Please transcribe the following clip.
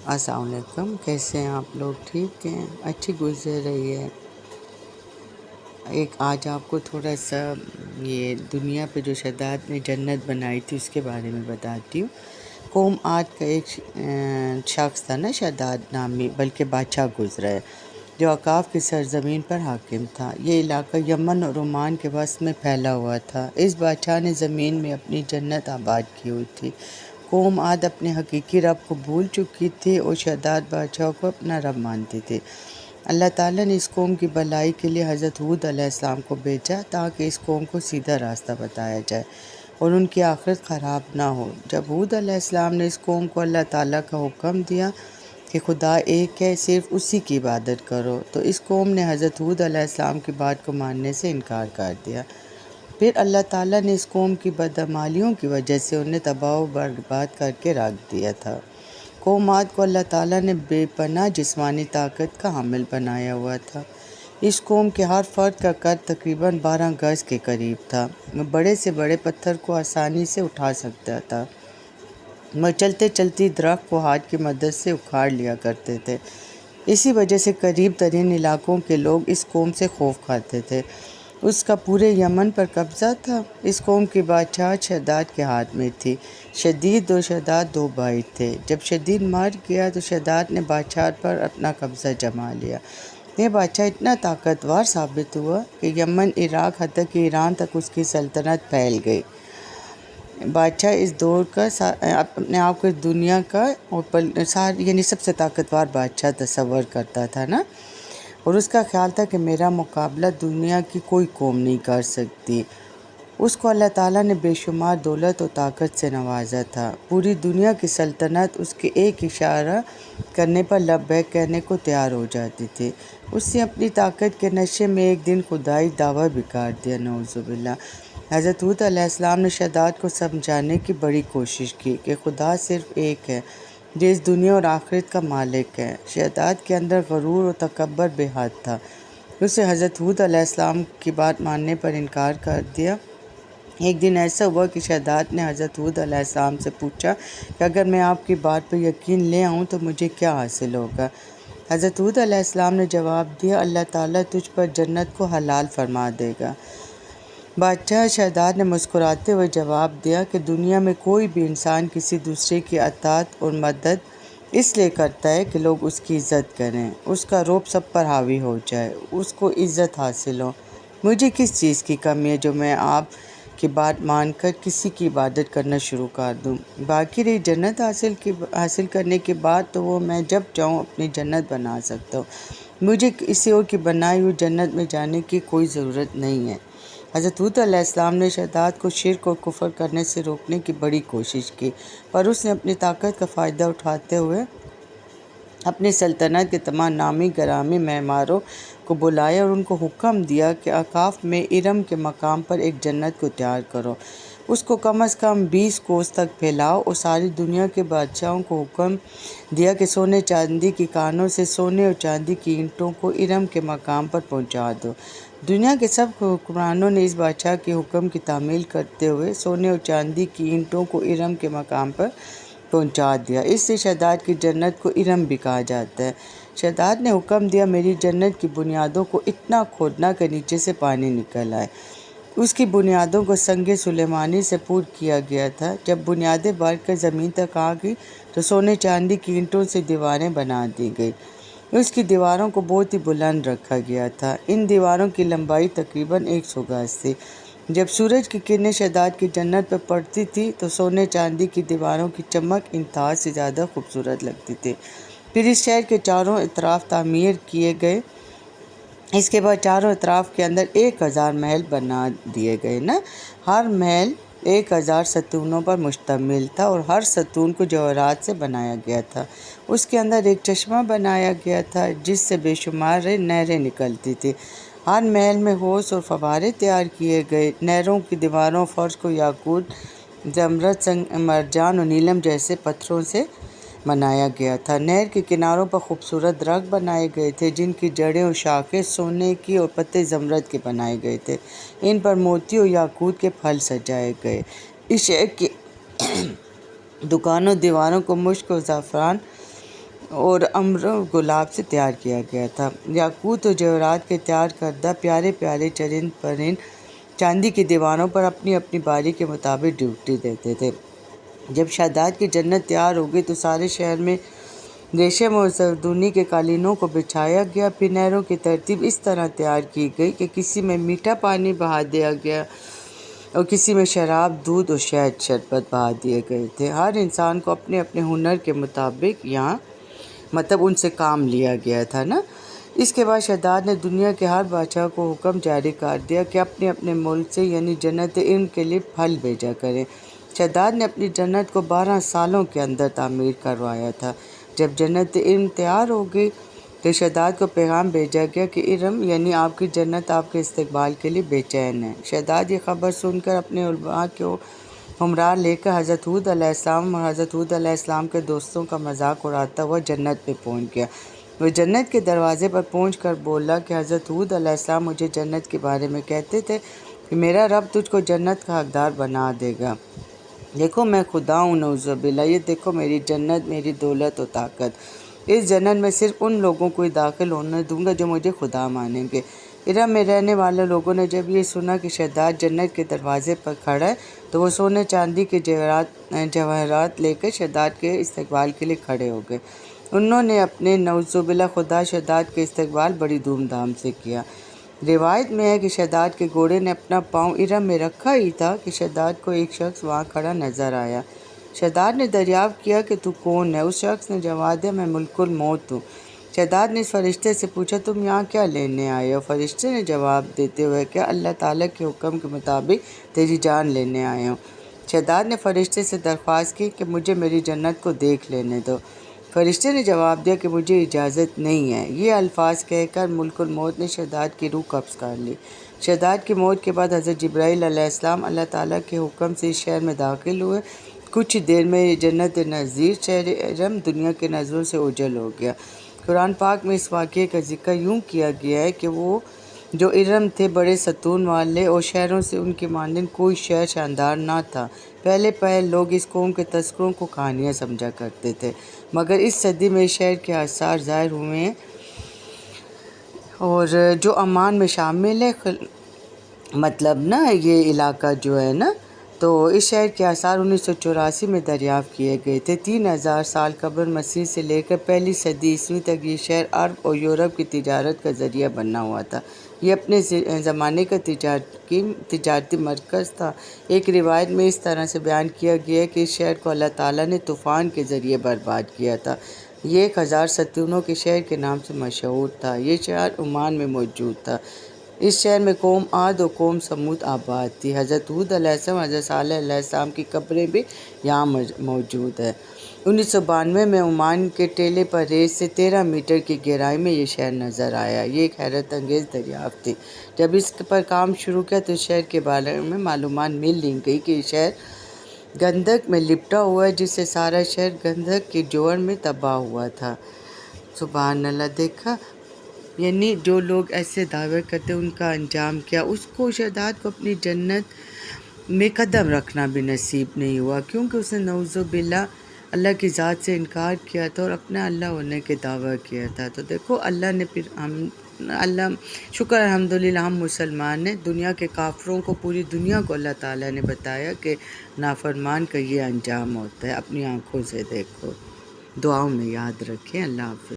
السلام علیکم، کیسے ہیں آپ لوگ؟ ٹھیک ہیں؟ اچھی گزر رہی ہے۔ آج آپ کو تھوڑا سا یہ دنیا پہ جو شداد نے جنت بنائی تھی اس کے بارے میں بتاتی ہوں۔ قوم عاد کا ایک شخص تھا نا، شداد نامی، بلکہ بادشاہ گزرا ہے، جو عقاف کی سرزمین پر حاکم تھا۔ یہ علاقہ یمن اور عمان کے وسط میں پھیلا ہوا تھا۔ اس بادشاہ نے زمین میں اپنی جنت آباد کی ہوئی تھی۔ قوم عاد اپنے حقیقی رب کو بھول چکی تھی اور شداد بادشاہ کو اپنا رب مانتی تھی۔ اللہ تعالیٰ نے اس قوم کی بھلائی کے لیے حضرت ہود علیہ السلام کو بھیجا تاکہ اس قوم کو سیدھا راستہ بتایا جائے اور ان کی آخرت خراب نہ ہو۔ جب ہود علیہ السلام نے اس قوم کو اللہ تعالیٰ کا حکم دیا کہ خدا ایک ہے، صرف اسی کی عبادت کرو، تو اس قوم نے حضرت ہود علیہ السلام کی بات کو ماننے سے انکار کر دیا۔ پھر اللہ تعالیٰ نے اس قوم کی بدعمالیوں کی وجہ سے انہیں تباہ و برباد کر کے رکھ دیا تھا۔ قوم عاد کو اللہ تعالیٰ نے بے پناہ جسمانی طاقت کا حامل بنایا ہوا تھا۔ اس قوم کے ہر فرد کا قد تقریباً 12 گز کے قریب تھا۔ وہ بڑے سے بڑے پتھر کو آسانی سے اٹھا سکتا تھا۔ وہ چلتے چلتی درخت کو ہاتھ کی مدد سے اکھاڑ لیا کرتے تھے۔ اسی وجہ سے قریب ترین علاقوں کے لوگ اس قوم سے خوف کھاتے تھے۔ اس کا پورے یمن پر قبضہ تھا۔ اس قوم کی بادشاہت شداد کے ہاتھ میں تھی۔ شدید اور شداد 2 بھائی تھے۔ جب شدید مر گیا تو شداد نے بادشاہت پر اپنا قبضہ جما لیا۔ یہ بادشاہ اتنا طاقتور ثابت ہوا کہ یمن، عراق، حتیٰ کہ ایران تک اس کی سلطنت پھیل گئی۔ بادشاہ اس دور کا اپنے آپ کو دنیا کا یعنی سب سے طاقتور بادشاہ تصور کرتا تھا نا، اور اس کا خیال تھا کہ میرا مقابلہ دنیا کی کوئی قوم نہیں کر سکتی۔ اس کو اللہ تعالیٰ نے بے شمار دولت و طاقت سے نوازا تھا۔ پوری دنیا کی سلطنت اس کے ایک اشارہ کرنے پر لبیک کہنے کو تیار ہو جاتی تھی۔ اس نے اپنی طاقت کے نشے میں ایک دن خدائی دعویٰ بھی کر دیا، نعوذ باللہ۔ حضرت ہود علیہ السلام نے شداد کو سمجھانے کی بڑی کوشش کی کہ خدا صرف ایک ہے جو اس دنیا اور آخرت کا مالک ہے۔ شداد کے اندر غرور اور تکبر بے حد تھا۔ اسے حضرت ہود علیہ السلام کی بات ماننے پر انکار کر دیا۔ ایک دن ایسا ہوا کہ شداد نے حضرت ہود علیہ السلام سے پوچھا کہ اگر میں آپ کی بات پر یقین لے آؤں تو مجھے کیا حاصل ہوگا؟ حضرت ہود علیہ السلام نے جواب دیا، اللہ تعالیٰ تجھ پر جنت کو حلال فرما دے گا۔ بادشاہ شداد نے مسکراتے ہوئے جواب دیا کہ دنیا میں کوئی بھی انسان کسی دوسرے کی اطاعت اور مدد اس لیے کرتا ہے کہ لوگ اس کی عزت کریں، اس کا رعب سب پر حاوی ہو جائے، اس کو عزت حاصل ہو۔ مجھے کس چیز کی کمی ہے جو میں آپ کی بات مان کر کسی کی عبادت کرنا شروع کر دوں؟ باقی رہی جنت حاصل کرنے کی بات، تو وہ میں جب چاہوں اپنی جنت بنا سکتا ہوں۔ مجھے کسی اور کی بنائی ہوئی جنت میں جانے کی کوئی ضرورت نہیں ہے۔ حضرت ہود علیہ السلام نے شداد کو شرک اور کفر کرنے سے روکنے کی بڑی کوشش کی، پر اس نے اپنی طاقت کا فائدہ اٹھاتے ہوئے اپنی سلطنت کے تمام نامی گرامی معماروں کو بلایا اور ان کو حکم دیا کہ عقاف میں ارم کے مقام پر ایک جنت کو تیار کرو، اس کو کم از کم 20 کوس تک پھیلاؤ، اور ساری دنیا کے بادشاہوں کو حکم دیا کہ سونے چاندی کی کانوں سے سونے اور چاندی کی اینٹوں کو ارم کے مقام پر پہنچا دو۔ دنیا کے سب حکمرانوں نے اس بادشاہ کے حکم کی تعمیل کرتے ہوئے سونے اور چاندی کی اینٹوں کو ارم کے مقام پر پہنچا دیا۔ اس سے شداد کی جنت کو ارم بھی کہا جاتا ہے۔ شداد نے حکم دیا، میری جنت کی بنیادوں کو اتنا کھودنا کہ نیچے سے پانی نکل آئے۔ اس کی بنیادوں کو سنگ سلیمانی سے پور کیا گیا تھا۔ جب بنیادیں بڑھ کر زمین تک آ گئی تو سونے چاندی کی اینٹوں سے دیواریں بنا دی گئی۔ اس کی دیواروں کو بہت ہی بلند رکھا گیا تھا۔ ان دیواروں کی لمبائی تقریباً 100 گز تھی۔ جب سورج کی کرنیں شداد کی جنت پر پڑتی تھی تو سونے چاندی کی دیواروں کی چمک انتہا سے زیادہ خوبصورت لگتی تھی۔ پھر اس شہر کے چاروں اطراف تعمیر کیے گئے۔ اس کے بعد چاروں اطراف کے اندر 1000 محل بنا دیے گئے نا۔ ہر محل 1000 ستونوں پر مشتمل تھا اور ہر ستون کو جواہرات سے بنایا گیا تھا۔ اس کے اندر ایک چشمہ بنایا گیا تھا جس سے بے شمار نہریں نکلتی تھیں۔ ہر محل میں حوض اور فوارے تیار کیے گئے۔ نہروں کی دیواروں فرش کو یاقوت، زمرد، مرجان اور نیلم جیسے پتھروں سے بنایا گیا تھا۔ نہر کے کناروں پر خوبصورت درخت بنائے گئے تھے جن کی جڑیں اور شاخیں سونے کی اور پتے زمرد کے بنائے گئے تھے۔ ان پر موتی اور یاقوت کے پھل سجائے گئے۔ اس شہر کی دکانوں دیواروں کو مشک اور زعفران اور امر و گلاب سے تیار کیا گیا تھا۔ یاقوت و جواہرات کے تیار کردہ پیارے پیارے چرند پرند چاندی کی دیواروں پر اپنی اپنی باری کے مطابق ڈیوٹی دیتے تھے۔ جب شہداد کی جنت تیار ہو گئی تو سارے شہر میں ریشم اور زردونی کے قالینوں کو بچھایا گیا۔ پھر نہروں کی ترتیب اس طرح تیار کی گئی کہ کسی میں میٹھا پانی بہا دیا گیا اور کسی میں شراب، دودھ اور شہد شربت بہا دیے گئے تھے۔ ہر انسان کو اپنے اپنے ہنر کے مطابق یہاں ان سے کام لیا گیا تھا نا۔ اس کے بعد شہداد نے دنیا کے ہر بادشاہ کو حکم جاری کر دیا کہ اپنے اپنے ملک سے یعنی جنت علم کے لیے پھل بھیجا کریں۔ شہداد نے اپنی جنت کو 12 سالوں کے اندر تعمیر کروایا تھا۔ جب جنت علم تیار ہو گئی تو شہداد کو پیغام بھیجا گیا کہ ارم یعنی آپ کی جنت آپ کے استقبال کے لیے بے چین ہے۔ شہداد یہ خبر سن کر اپنے علماء کو ہمراہ لے کر حضرت ہود علیہ السلام اور حضرت ہود علیہ السلام کے دوستوں کا مذاق اڑاتا ہوا جنت میں پہنچ گیا۔ وہ جنت کے دروازے پر پہنچ کر بولا کہ حضرت ہود علیہ السلام مجھے جنت کے بارے میں کہتے تھے کہ میرا رب تجھ کو جنت کا حقدار بنا دے گا۔ دیکھو میں خدا ہوں، نعوذ باللہ، یہ دیکھو میری جنت، میری دولت و طاقت۔ اس جنت میں صرف ان لوگوں کو ہی داخل ہونے دوں گا جو مجھے خدا مانیں گے۔ ارم میں رہنے والے لوگوں نے جب یہ سنا کہ شہداد جنت کے دروازے پر کھڑا ہے تو وہ سونے چاندی کے جواہرات لے کر شہداد کے استقبال کے لیے کھڑے ہو گئے۔ انہوں نے اپنے نعوذ باللہ خدا شہداد کے استقبال بڑی دھوم دھام سے کیا۔ روایت میں ہے کہ شہداد کے گھوڑے نے اپنا پاؤں ارم میں رکھا ہی تھا کہ شہداد کو ایک شخص وہاں کھڑا نظر آیا۔ شہداد نے دریافت کیا کہ تو کون ہے؟ اس شخص نے جواب دیا میں ملک الموت ہوں۔ شہداد نے اس فرشتے سے پوچھا تم یہاں کیا لینے آئے ہو؟ فرشتے نے جواب دیتے ہوئے کہا اللہ تعالیٰ کے حکم کے مطابق تیری جان لینے آیا ہوں۔ شہداد نے فرشتے سے درخواست کی کہ مجھے میری جنت کو دیکھ لینے دو۔ فرشتے نے جواب دیا کہ مجھے اجازت نہیں ہے۔ یہ الفاظ کہہ کر ملک الموت نے شہداد کی روح قبض کر لی۔ شہداد کی موت کے بعد حضرت جبرائیل علیہ السلام اللہ تعالیٰ کے حکم سے اس شہر میں داخل ہوئے۔ کچھ دیر میں یہ جنت نظیر شہر ارم دنیا کے نظروں سے اوجھل ہو گیا۔ قرآن پاک میں اس واقعے کا ذکر یوں کیا گیا ہے کہ وہ جو ارم تھے بڑے ستون والے اور شہروں سے ان کے مانند کوئی شہر شاندار نہ تھا۔ پہلے لوگ اس قوم کے تذکروں کو کہانیاں سمجھا کرتے تھے، مگر اس صدی میں اس شہر کے آثار ظاہر ہوئے ہیں اور جو عمان میں شامل ہے یہ علاقہ جو ہے نا، تو اس شہر کے آثار 1984 میں دریافت کیے گئے تھے۔ 3000 سال قبل مسیح سے لے کر پہلی صدی عیسوی تک یہ شہر عرب اور یورپ کی تجارت کا ذریعہ بنا ہوا تھا۔ یہ اپنے زمانے کا تجارتی مرکز تھا۔ ایک روایت میں اس طرح سے بیان کیا گیا ہے کہ اس شہر کو اللہ تعالیٰ نے طوفان کے ذریعے برباد کیا تھا۔ یہ 1000 ستونوں کے شہر کے نام سے مشہور تھا۔ یہ شہر عمان میں موجود تھا۔ اس شہر میں قوم عاد اور قوم سمود آباد تھی۔ حضرت ہود علیہ السلام، حضرت صالح علیہ السلام کی قبریں بھی یہاں موجود ہیں۔ 1992 میں عمان کے ٹیلے پر ریت سے 13 میٹر کی گہرائی میں یہ شہر نظر آیا۔ یہ ایک حیرت انگیز دریافت تھی۔ جب اس پر کام شروع کیا تو اس شہر کے بارے میں معلومات مل لی گئی کہ یہ شہر گندک میں لپٹا ہوا ہے، جس سے سارا شہر گندک کے جوہر میں تباہ ہوا تھا۔ سبحان اللہ، دیکھا یعنی جو لوگ ایسے دعوے کرتے ان کا انجام کیا۔ اس کو شہداد کو اپنی جنت میں قدم رکھنا بھی نصیب نہیں ہوا، کیونکہ اس نے نعوذ باللہ اللہ کی ذات سے انکار کیا تھا اور اپنا اللہ ہونے کے دعویٰ کیا تھا۔ تو دیکھو اللہ نے پھر شکر الحمدللہ ہم مسلمان ہیں۔ دنیا کے کافروں کو، پوری دنیا کو اللہ تعالیٰ نے بتایا کہ نافرمان کا یہ انجام ہوتا ہے۔ اپنی آنکھوں سے دیکھو، دعاؤں میں یاد رکھیں۔ اللہ حافظ۔